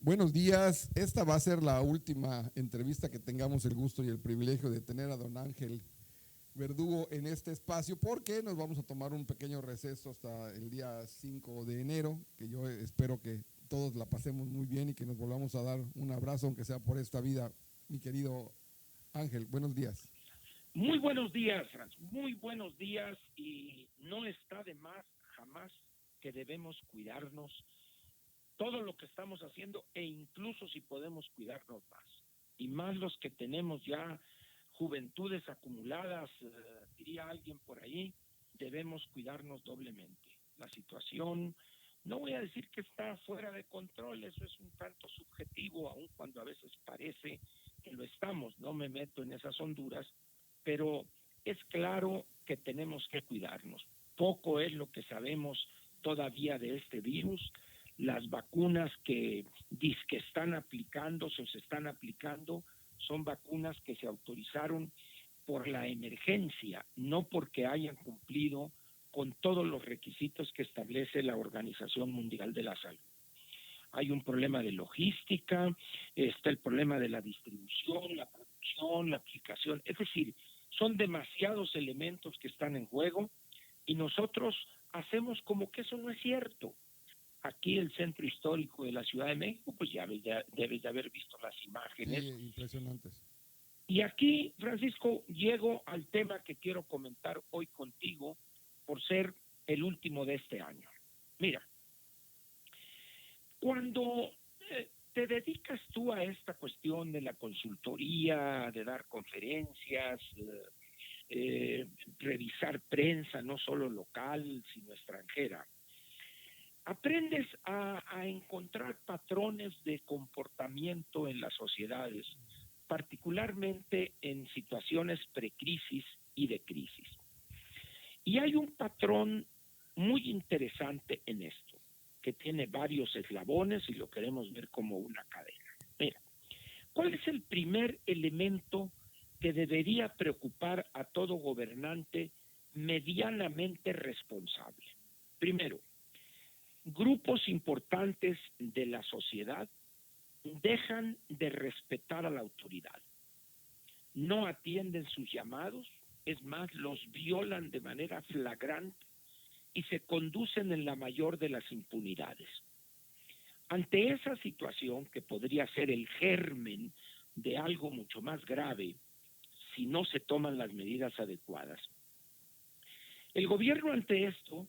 Buenos días. Esta va a ser la última entrevista que tengamos el gusto y el privilegio de tener a don Ángel Verdugo en este espacio, porque nos vamos a tomar un pequeño receso hasta el día 5 de enero, que yo espero que todos la pasemos muy bien y que nos volvamos a dar un abrazo, aunque sea por esta vida. Mi querido Ángel, buenos días. Muy buenos días, Franz. Muy buenos días, y no está de más jamás que debemos cuidarnos todo lo que estamos haciendo, e incluso si podemos cuidarnos más. Y más los que tenemos ya juventudes acumuladas, diría alguien por ahí, debemos cuidarnos doblemente. La situación, no voy a decir que está fuera de control, eso es un tanto subjetivo, aun cuando a veces parece que lo estamos, no me meto en esas honduras, pero es claro que tenemos que cuidarnos. Poco es lo que sabemos todavía de este virus. Las vacunas que dizque están aplicándose o se están aplicando son vacunas que se autorizaron por la emergencia, no porque hayan cumplido con todos los requisitos que establece la Organización Mundial de la Salud. Hay un problema de logística, está el problema de la distribución, la producción, la aplicación, es decir, son demasiados elementos que están en juego, y nosotros hacemos como que eso no es cierto. Aquí el centro histórico de la Ciudad de México, pues ya debes de haber visto las imágenes. Sí, impresionantes. Y aquí, Francisco, llego al tema que quiero comentar hoy contigo por ser el último de este año. Mira, cuando te dedicas tú a esta cuestión de la consultoría, de dar conferencias, revisar prensa, no solo local, sino extranjera, aprendes a encontrar patrones de comportamiento en las sociedades, particularmente en situaciones precrisis y de crisis. Y hay un patrón muy interesante en esto, que tiene varios eslabones y lo queremos ver como una cadena. Mira, ¿cuál es el primer elemento que debería preocupar a todo gobernante medianamente responsable? Primero, grupos importantes de la sociedad dejan de respetar a la autoridad, no atienden sus llamados, es más, los violan de manera flagrante y se conducen en la mayor de las impunidades. Ante esa situación, que podría ser el germen de algo mucho más grave si no se toman las medidas adecuadas, el gobierno ante esto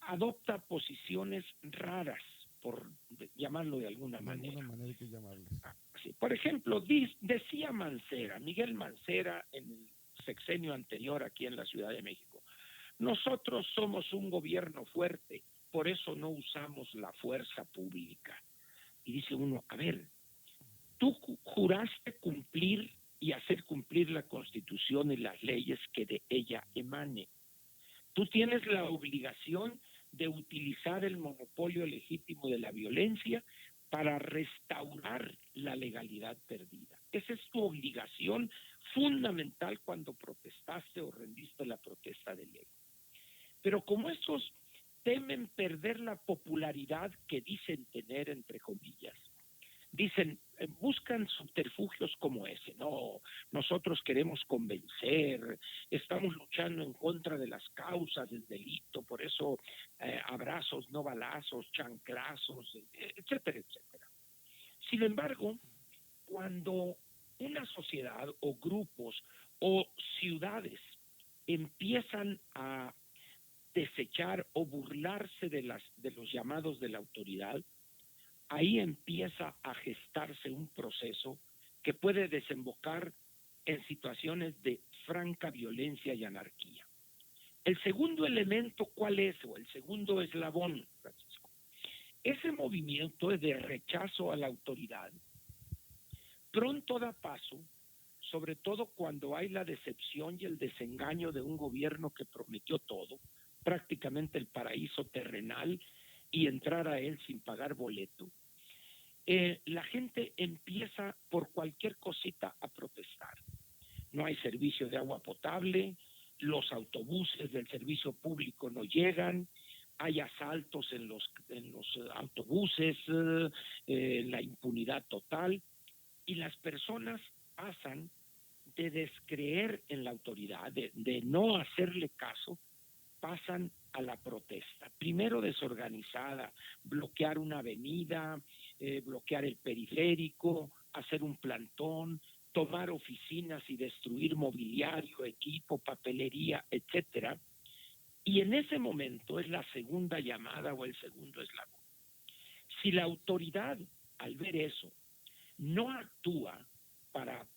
adopta posiciones raras, por llamarlo de alguna De alguna manera. manera hay que llamarles. Sí, por ejemplo, decía Mancera, Miguel Mancera, en el sexenio anterior aquí en la Ciudad de México: nosotros somos un gobierno fuerte, por eso no usamos la fuerza pública. Y dice uno, a ver, tú juraste cumplir y hacer cumplir la Constitución y las leyes que de ella emanen. Tú tienes la obligación de utilizar el monopolio legítimo de la violencia para restaurar la legalidad perdida. Esa es tu obligación fundamental cuando protestaste o rendiste la protesta de ley. Pero como estos temen perder la popularidad que dicen tener, entre comillas, dicen, buscan subterfugios como ese: no, nosotros queremos convencer, estamos luchando en contra de las causas del delito, por eso abrazos, no balazos, chanclazos, etcétera, etcétera. Sin embargo, cuando una sociedad o grupos o ciudades empiezan a desechar o burlarse de los llamados de la autoridad, ahí empieza a gestarse un proceso que puede desembocar en situaciones de franca violencia y anarquía. El segundo elemento, ¿cuál es? O el segundo eslabón, Francisco. Ese movimiento de rechazo a la autoridad pronto da paso, sobre todo cuando hay la decepción y el desengaño de un gobierno que prometió todo, prácticamente el paraíso terrenal, y entrar a él sin pagar boleto. La gente empieza por cualquier cosita a protestar. No hay servicio de agua potable, los autobuses del servicio público no llegan, hay asaltos en los autobuses, la impunidad total, y las personas pasan de descreer en la autoridad, de no hacerle caso, pasan a la protesta. Primero desorganizada, bloquear una avenida, bloquear el periférico, hacer un plantón, tomar oficinas y destruir mobiliario, equipo, papelería, etcétera. Y en ese momento es la segunda llamada o el segundo eslabón. Si la autoridad, al ver eso, no actúa para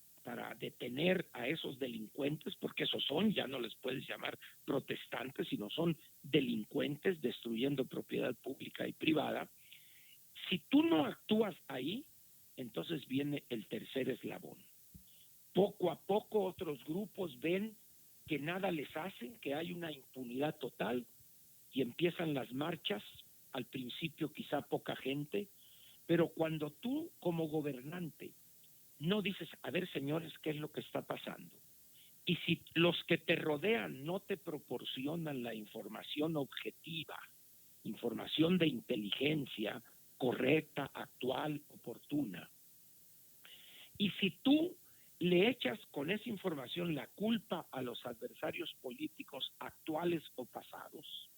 detener a esos delincuentes, porque esos son, ya no les puedes llamar protestantes, sino son delincuentes destruyendo propiedad pública y privada, si tú no actúas ahí, entonces viene el tercer eslabón. Poco a poco otros grupos ven que nada les hacen, que hay una impunidad total, y empiezan las marchas, al principio quizá poca gente, pero cuando tú como gobernante no dices, a ver señores, ¿qué es lo que está pasando? Y si los que te rodean no te proporcionan la información objetiva, información de inteligencia correcta, actual, oportuna, y si tú le echas con esa información la culpa a los adversarios políticos actuales o pasados,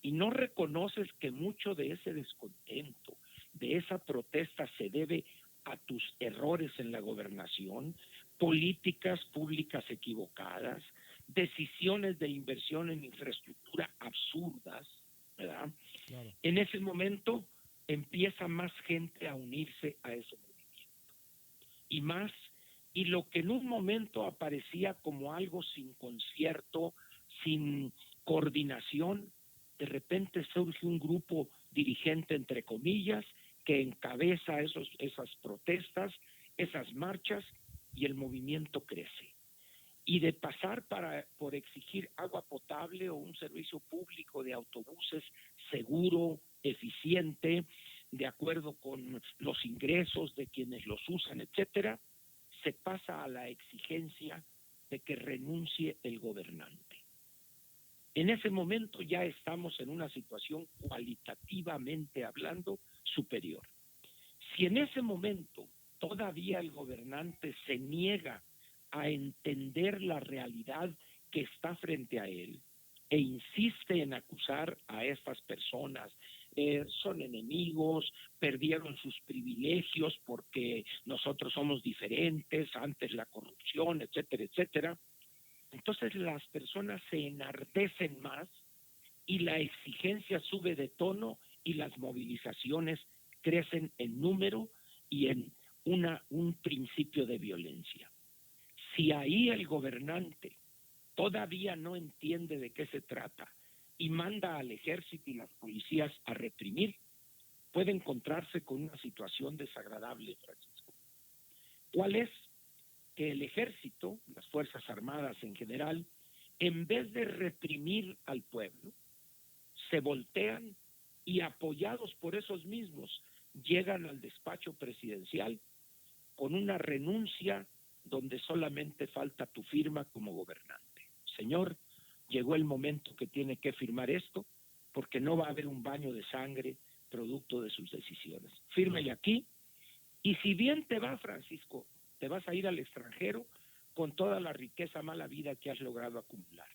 y no reconoces que mucho de ese descontento, de esa protesta se debe a tus errores en la gobernación, políticas públicas equivocadas, decisiones de inversión en infraestructura absurdas, ¿verdad? Claro. En ese momento empieza más gente a unirse a ese movimiento. Y más, y lo que en un momento aparecía como algo sin concierto, sin coordinación, de repente surge un grupo dirigente, entre comillas, que encabeza esas protestas, esas marchas, y el movimiento crece. Y de pasar por exigir agua potable o un servicio público de autobuses seguro, eficiente, de acuerdo con los ingresos de quienes los usan, etcétera, se pasa a la exigencia de que renuncie el gobernante. En ese momento ya estamos en una situación cualitativamente hablando superior. Si en ese momento todavía el gobernante se niega a entender la realidad que está frente a él e insiste en acusar a estas personas, son enemigos, perdieron sus privilegios porque nosotros somos diferentes, antes la corrupción, etcétera, etcétera, entonces las personas se enardecen más y la exigencia sube de tono y las movilizaciones crecen en número y en un principio de violencia. Si ahí el gobernante todavía no entiende de qué se trata y manda al ejército y las policías a reprimir, puede encontrarse con una situación desagradable, Francisco. ¿Cuál es? Que el ejército, las Fuerzas Armadas en general, en vez de reprimir al pueblo, se voltean y apoyados por esos mismos llegan al despacho presidencial con una renuncia donde solamente falta tu firma como gobernante. Señor, llegó el momento que tiene que firmar esto porque no va a haber un baño de sangre producto de sus decisiones. Fírmele aquí y si bien te va, Francisco, te vas a ir al extranjero con toda la riqueza mala vida que has logrado acumular.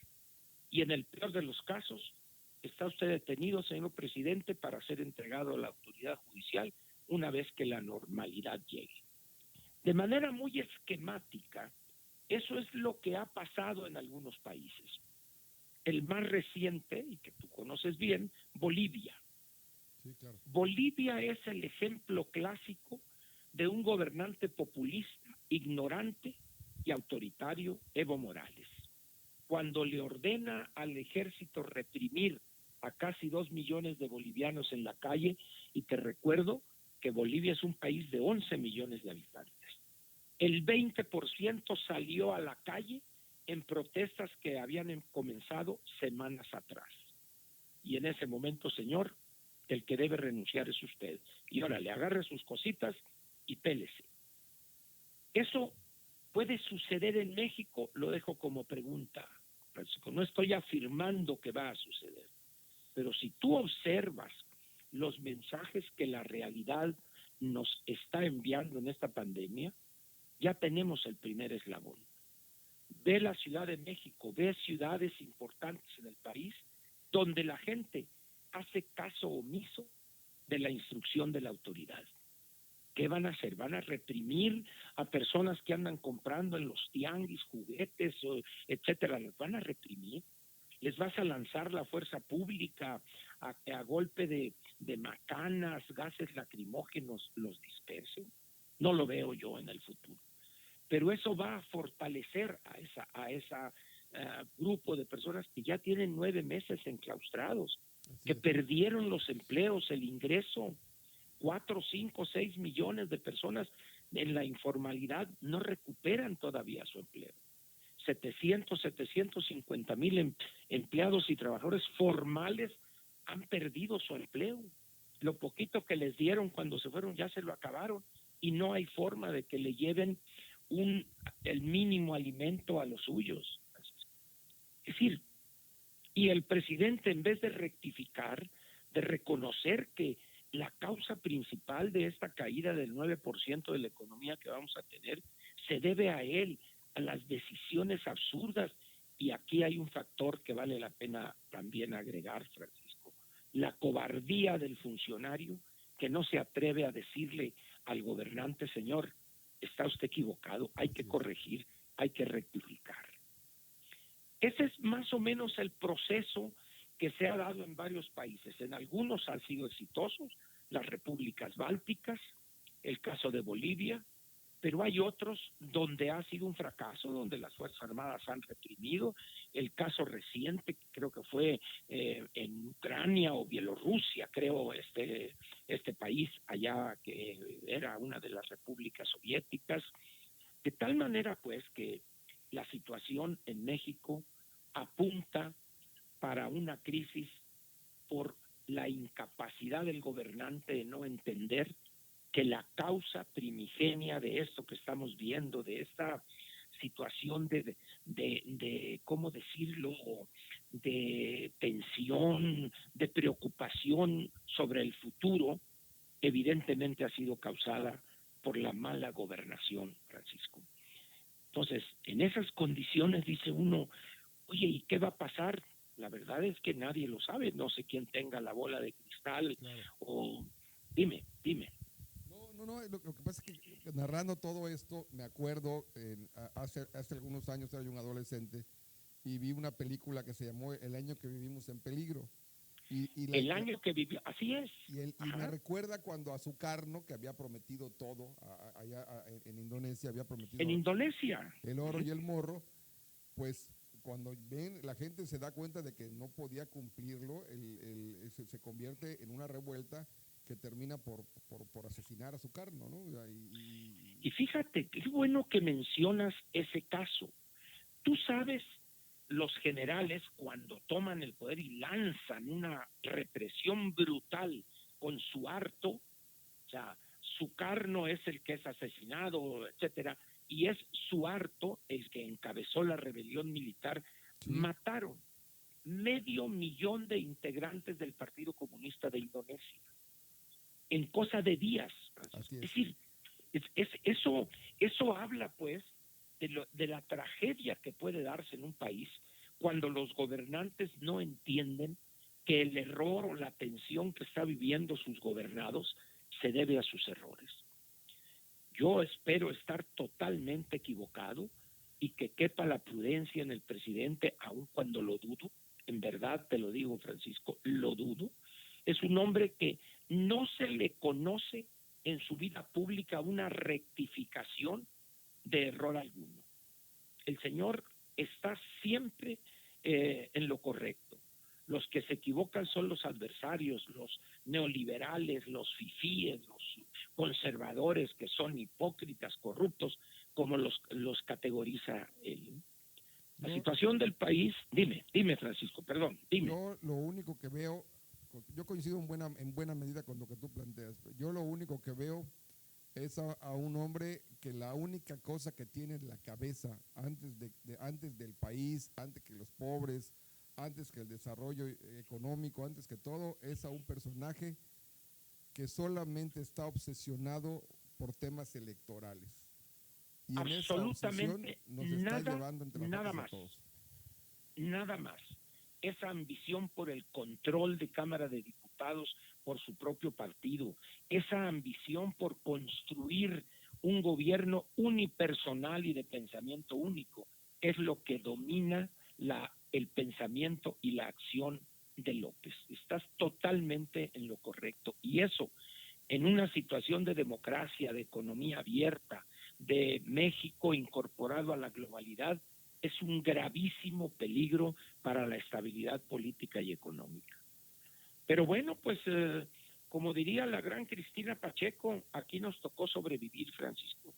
Y en el peor de los casos, está usted detenido, señor presidente, para ser entregado a la autoridad judicial una vez que la normalidad llegue. De manera muy esquemática, eso es lo que ha pasado en algunos países. El más reciente, y que tú conoces bien, Bolivia. Sí, claro. Bolivia es el ejemplo clásico de un gobernante populista, ignorante y autoritario, Evo Morales. Cuando le ordena al ejército reprimir a casi 2 millones de bolivianos en la calle, y te recuerdo que Bolivia es un país de 11 millones de habitantes. El 20% salió a la calle en protestas que habían comenzado semanas atrás. Y en ese momento, señor, el que debe renunciar es usted. Y órale, agarre sus cositas y pélese. ¿Eso puede suceder en México? Lo dejo como pregunta, Francisco. No estoy afirmando que va a suceder. Pero si tú observas los mensajes que la realidad nos está enviando en esta pandemia, ya tenemos el primer eslabón. Ve la Ciudad de México, ve ciudades importantes en el país donde la gente hace caso omiso de la instrucción de la autoridad. ¿Qué van a hacer? ¿Van a reprimir a personas que andan comprando en los tianguis juguetes, etcétera? ¿Los van a reprimir? ¿Les vas a lanzar la fuerza pública a golpe de macanas, gases lacrimógenos, los dispersen? No lo veo yo en el futuro. Pero eso va a fortalecer a esa grupo de personas que ya tienen 9 meses enclaustrados, que perdieron los empleos, el ingreso. 4, 5, 6 millones de personas en la informalidad no recuperan todavía su empleo. 750,000 empleados y trabajadores formales han perdido su empleo. Lo poquito que les dieron cuando se fueron ya se lo acabaron y no hay forma de que le lleven el mínimo alimento a los suyos. Es decir, y el presidente, en vez de rectificar, de reconocer que la causa principal de esta caída del 9% de la economía que vamos a tener se debe a él, a las decisiones absurdas. Y aquí hay un factor que vale la pena también agregar, Francisco: la cobardía del funcionario que no se atreve a decirle al gobernante: señor, está usted equivocado, hay que corregir, hay que rectificar. Ese es más o menos el proceso que se ha dado en varios países. En algunos han sido exitosos, las repúblicas bálticas, el caso de Bolivia, pero hay otros donde ha sido un fracaso, donde las Fuerzas Armadas han reprimido. El caso reciente, creo que fue en Ucrania o Bielorrusia, creo, este país allá que era una de las repúblicas soviéticas. De tal manera, pues, que la situación en México apunta para una crisis por la incapacidad del gobernante de no entender que la causa primigenia de esto que estamos viendo, de esta situación de ¿cómo decirlo?, de tensión, de preocupación sobre el futuro, evidentemente ha sido causada por la mala gobernación, Francisco. Entonces, en esas condiciones dice uno: oye, ¿y qué va a pasar? La verdad es que nadie lo sabe. No sé quién tenga la bola de cristal. Claro. O dime. No, lo que pasa es que narrando todo esto, me acuerdo, hace algunos años era yo un adolescente y vi una película que se llamó El año que vivimos en peligro. El año que vivió, así es. Y me recuerda cuando a Sukarno, que había prometido todo, allá en Indonesia, había prometido... En Indonesia. El oro y el morro, pues cuando la gente se da cuenta de que no podía cumplirlo, se convierte en una revuelta que termina por asesinar a Sukarno, ¿no? Y fíjate, qué bueno que mencionas ese caso. Tú sabes, los generales, cuando toman el poder y lanzan una represión brutal con Suharto, o sea, Sukarno es el que es asesinado, etcétera, y es Suharto el que encabezó la rebelión militar. Sí. Mataron 500,000 de integrantes del Partido Comunista de Indonesia en cosa de días. Es decir, eso habla, pues, de la tragedia que puede darse en un país cuando los gobernantes no entienden que el error o la tensión que está viviendo sus gobernados se debe a sus errores. Yo espero estar totalmente equivocado y que quepa la prudencia en el presidente, aun cuando lo dudo. En verdad te lo digo, Francisco, lo dudo. Es un hombre que no se le conoce en su vida pública una rectificación de error alguno. El señor está siempre en lo correcto. Los que se equivocan son los adversarios, los neoliberales, los fifíes, los conservadores, que son hipócritas, corruptos, como los categoriza él. La situación del país, dime, Francisco, perdón, dime. Yo lo único que veo, yo coincido en buena medida con lo que tú planteas. Yo lo único que veo es a un hombre que la única cosa que tiene en la cabeza antes del país, antes que los pobres, antes que el desarrollo económico, antes que todo, es a un personaje que solamente está obsesionado por temas electorales. Y en esa obsesión Absolutamente nos está nada, llevando entre las nada patas a más, todos. nada más. Esa ambición por el control de Cámara de Diputados por su propio partido, esa ambición por construir un gobierno unipersonal y de pensamiento único, es lo que domina el pensamiento y la acción de López. Estás totalmente en lo correcto. Y eso, en una situación de democracia, de economía abierta, de México incorporado a la globalidad, es un gravísimo peligro para la estabilidad política y económica. Pero bueno, pues como diría la gran Cristina Pacheco, aquí nos tocó sobrevivir, Francisco.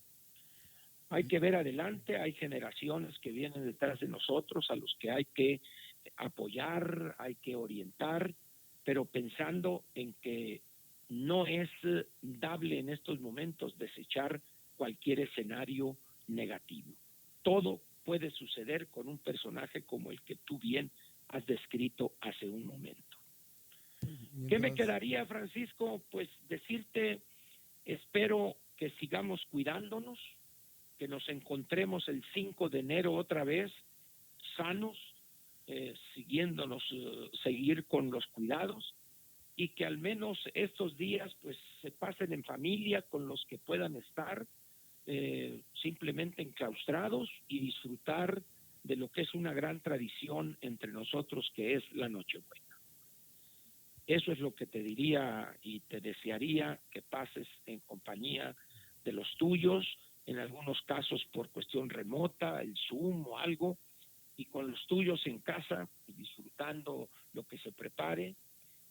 Hay que ver adelante, hay generaciones que vienen detrás de nosotros, a los que hay que apoyar, hay que orientar, pero pensando en que no es dable en estos momentos desechar cualquier escenario negativo. Todo puede suceder con un personaje como el que tú bien has descrito hace un momento. Mientras... ¿Qué me quedaría, Francisco? Pues decirte, espero que sigamos cuidándonos, que nos encontremos el 5 de enero otra vez sanos, siguiéndonos, seguir con los cuidados, y que al menos estos días pues se pasen en familia con los que puedan estar, simplemente enclaustrados, y disfrutar de lo que es una gran tradición entre nosotros, que es la Nochebuena. Eso es lo que te diría y te desearía, que pases en compañía de los tuyos, en algunos casos por cuestión remota, el Zoom o algo, y con los tuyos en casa, disfrutando lo que se prepare,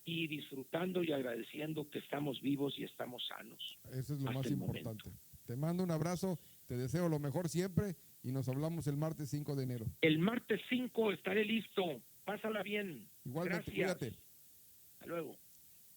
y disfrutando y agradeciendo que estamos vivos y estamos sanos. Eso es lo más importante. Te mando un abrazo, te deseo lo mejor siempre, y nos hablamos el martes 5 de enero. El martes 5 estaré listo. Pásala bien. Igualmente, Gracias. cuídate. Hasta luego.